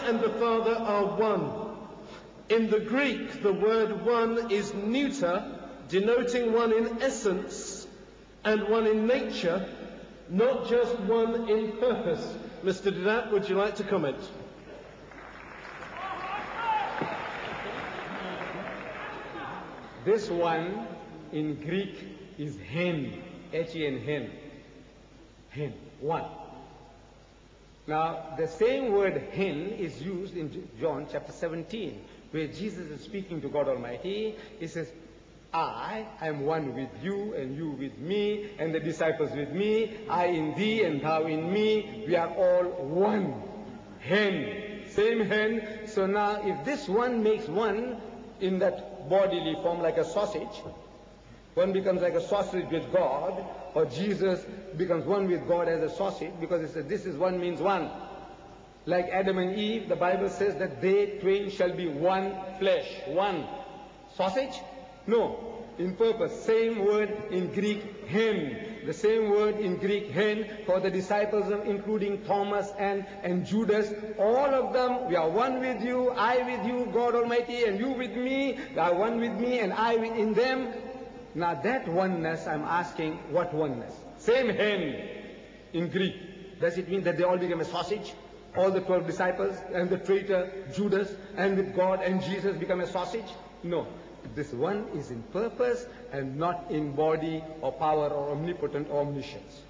and the Father are one. In the Greek, the word one is neuter, denoting one in essence and one in nature, not just one in purpose. Mr. Dedapp, would you like to comment? This one in Greek is hen, H-E-N, hen. Hen, one. Now, the same word hen is used in John chapter 17, where Jesus is speaking to God Almighty. He says, I am one with you, and you with me, and the disciples with me, I in thee, and thou in me, we are all one. Hen, same hen. So now, if this one makes one in that bodily form like a sausage, one becomes like a sausage with God, or Jesus becomes one with God as a sausage, because it says this is one means one. Like Adam and Eve, the Bible says that they twain shall be one flesh, one. Sausage? No. In purpose, same word in Greek, hen. The same word in Greek, hen, for the disciples, including Thomas and Judas. All of them, we are one with you, I with you, God Almighty, and you with me. They are one with me, and I in them. Now that oneness, I'm asking, what oneness? Same hen in Greek. Does it mean that they all became a sausage? All the 12 disciples and the traitor Judas and with God and Jesus become a sausage? No. This one is in purpose and not in body or power or omnipotent or omniscience.